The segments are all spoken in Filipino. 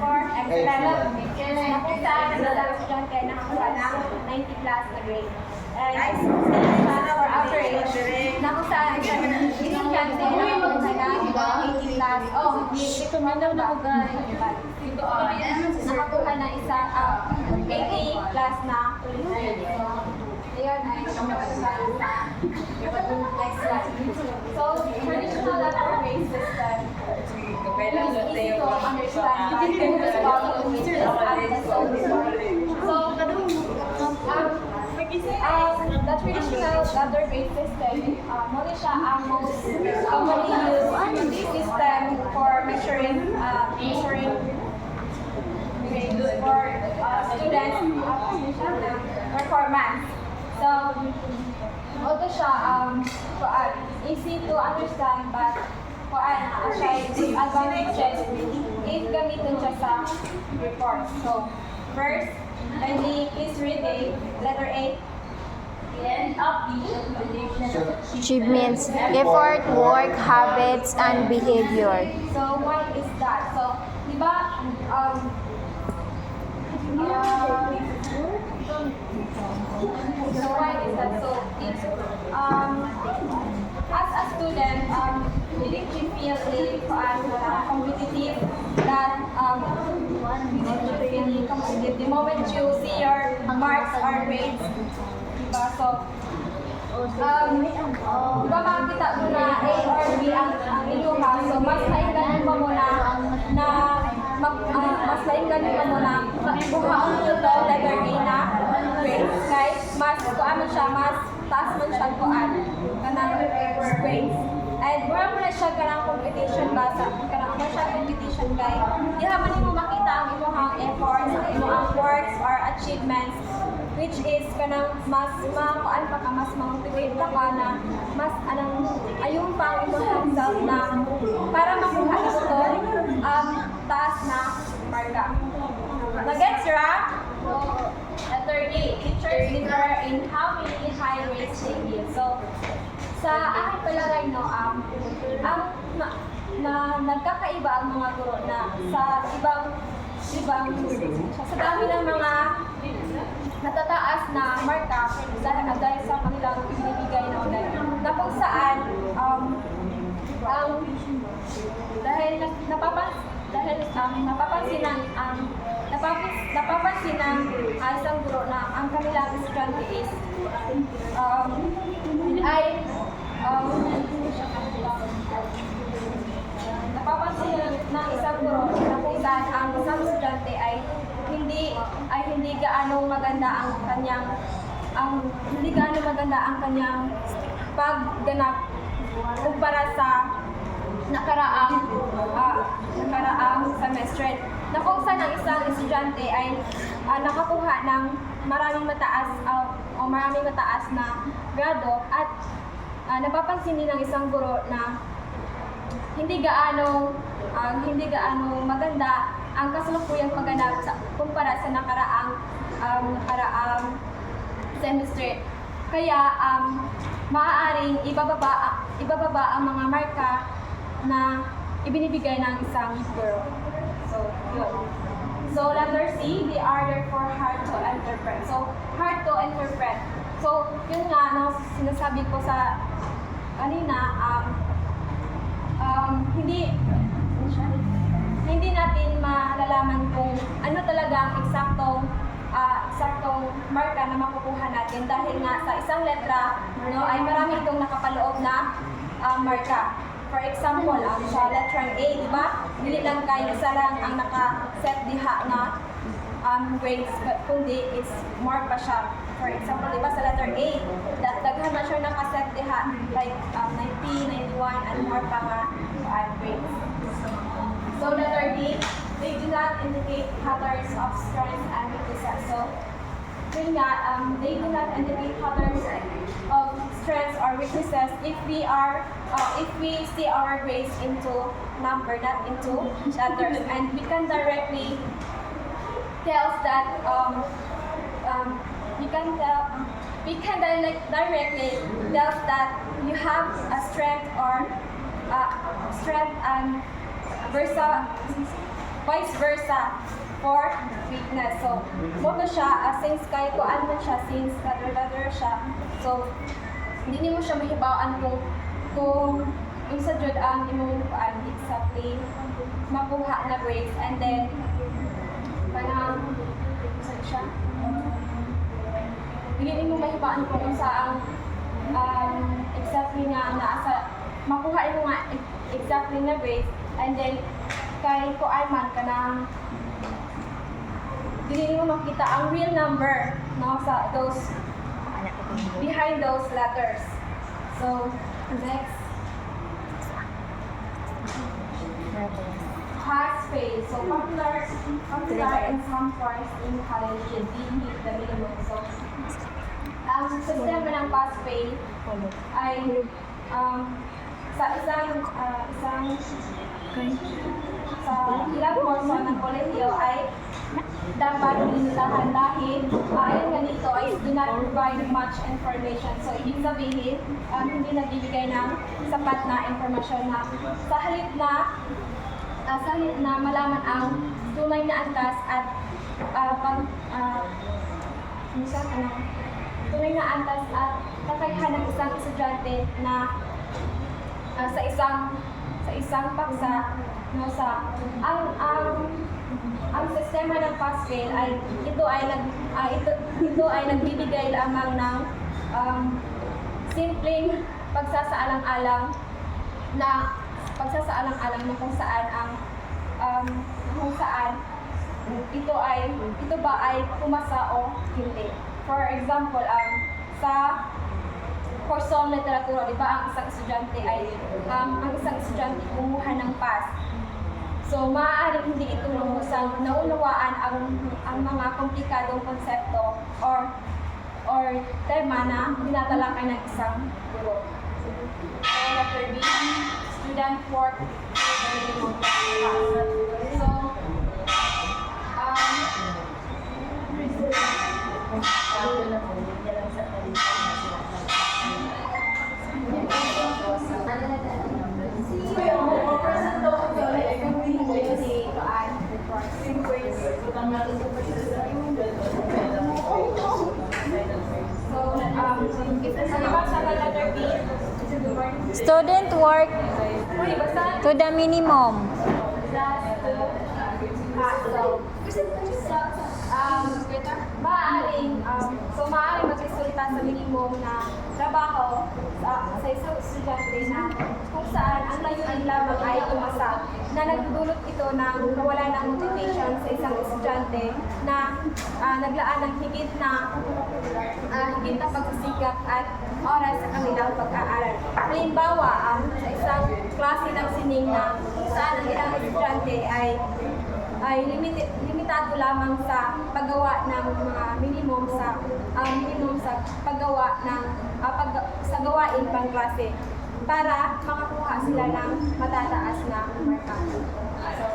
for excellent. Na kung saan nagdadang estudyante na nakakuha ng 90 plus na grade. And for average, na kung saan estudyante na nakakuha ng 80 plus. Oh, ito man daw na ugay. Nakakuha ng isa 80 plus na grade. Ayan ay next slide. So, traditional letter grade system. It is easy to understand and focus on the traditional letter grade system, muna siya ang most commonly used system for measuring grades for students' performance. So, although siya easy to understand, but siya disadvantages if gamitin siya sa report. So, first, kindly please read the letter A. Achievements, effort, work, habits, and behavior. So, what is that? So, di ba, so why is that? So it's as a student, did you feel really competitive? That really competitive the moment you see your marks or grades, diba? So diba makikita mo na A or B ang iluha, so mas nainganin mo muna na mas nainganin mo muna buhaon nyo to letter A na grades, kay mas kuan siya, mas taas man siya kuan kanang grades. And wala mo na siya kanang competition ba sa kanang siya competition kay di man nimo makita ang imong efforts, ang imong works or achievements, which is kanang mas makuan pa ka, mas motivate pa ka na mas anang ayun pa ang imong self na para makuha ito ang taas na marka. Nag-gets ra? Letter A, teachers differ in how many high grades they give. So, sa aking palagay, no, nagkakaiba ang mga guro na sa sa dami ng mga natataas na marka dahil sa kanilang ibinibigay na online. Na kung saan, napapansin ng isang guro na ang kanilang estudyante is napapansin ng isang guro na kung saan ang isang estudyante ay hindi gaano maganda ang kanyang pagganap kumpara sa nakaraang semestre. Na kung saan ang isang estudyante ay nakakuha ng maraming mataas na grado at napapansin din ng isang guro na hindi gaano maganda ang kasalukuyang pagganap kumpara sa nakaraang semestre. Kaya maaaring ibababa ang mga marka na ibinibigay ng isang guro. So, yun. So, letter C, they are therefore hard to interpret. So, hard to interpret. So, yun nga, no, sinasabi ko sa kanina, hindi natin malalaman kung ano talaga ang eksaktong marka na makukuha natin dahil nga sa isang letra, no, ay marami itong nakapaloob na marka. For example, sa letter A, di ba? Dili lang kayo isa lang ang naka-set diha na grades, kundi is more pa siya. For example, di ba sa letter A, daghan na siya naka-set diha like 90, 91, and more pa nga grades. So letter D, they do not indicate patterns of strength and weaknesses. So, yun nga, they do not indicate patterns of strengths or weaknesses if we see our grades into number, not into letters, and we can directly tell that directly tell that you have a strength or strength and vice versa for weakness. So, mo siya, since kay kuan man siya, since rather siya, so, hindi mo siya mahibawaan kung sa jud ang imong kuan exactly makuha na grades, and then kanang saan siya, hindi mo mahibawaan kung sa ang exactly nga naasa makuha mo nga exactly na grades, and then kay kuan man kanang hindi mo makita ang real number no sa those behind those letters. So next, pass fail. So popular in some course in college should be meet the minimum. So ang sistema ng pass fail ay sa isang sa ilang kurso ng kolehiyo ay dapat limitahan dahil ayon nga dito ay do not provide much information. So, ibig sabihin, hindi nagbibigay ng sapat na informasyon na sa halip na malaman ang tunay na antas at tunay na antas at kakayahan ng isang estudyante na sa isang paksa no sa ang sistema ng pass-fail ay ito ay nagbibigay lamang ng simpleng pagsasaalang-alang na kung saan ito ba ay pumasa o hindi. For example, sa kursong literatura, di ba ang isang estudyante kumuha ng pass. So, maaaring hindi ito lumusang naunawaan ang mga komplikadong konsepto or tema na tinatalakay ng isang guro. So, letter B, student work. So, Student work to the minimum. Maaaring magresulta sa minimum na trabaho sa isang estudyante na kung saan ang layunin lamang ay umasa, na nagdudulot ito ng kawalan ng motivation sa isang estudyante na naglaan ng higit na pagsisikap at oras sa kanilang pag-aaral. Halimbawa, sa isang klase ng sining na saan ang ilang estudyante ay limitado lamang sa paggawa ng mga minimum sa paggawa ng sa gawain pang klase para makakuha sila ng matataas na marka. So,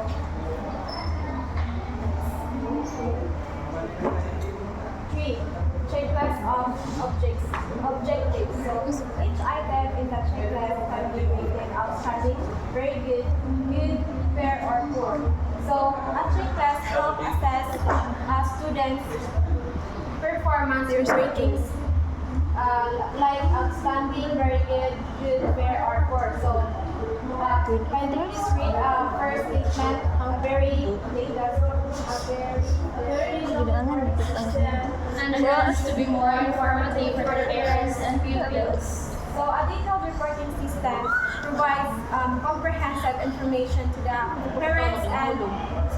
3. Checklist of objectives. So each item in the checklist can be rated outstanding, very good, fair, or poor. So a checklist helps assess students' performance ratings, like outstanding, very good, fair, or poor. So can you please read first statement, very and wants to be more informative for the parents and pupils. So a detailed reporting system provides comprehensive information to the parents and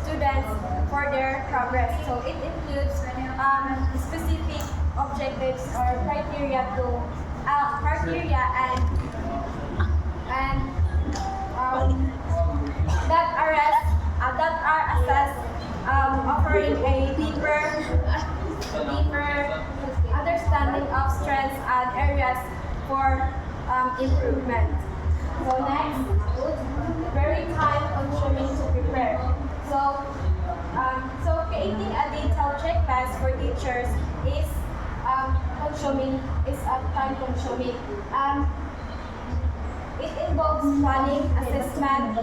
students for their progress. So it includes specific objectives or criteria that are assessed, offering a deeper understanding of strengths and areas for improvement. So next, very time-consuming to prepare. So creating a detailed checklist for teachers is time-consuming. It involves planning, assessment,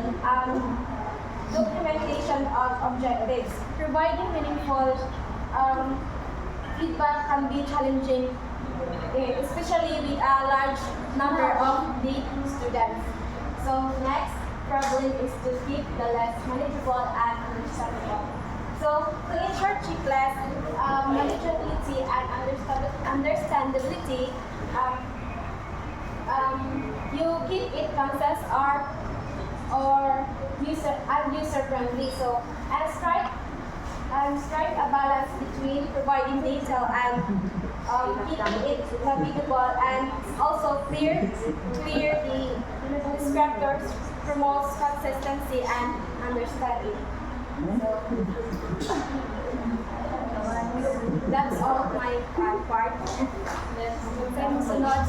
documentation of objectives. Providing meaningful feedback can be challenging, especially with a large number of the students. So next problem is to keep the less manageable and understandable. So to ensure checklist manageability and understandability, you keep it concise or user friendly. So and strike a balance between providing detail and keeping it navigable, and also clear the descriptors promotes consistency and understanding. So that's all of my part. Sunod.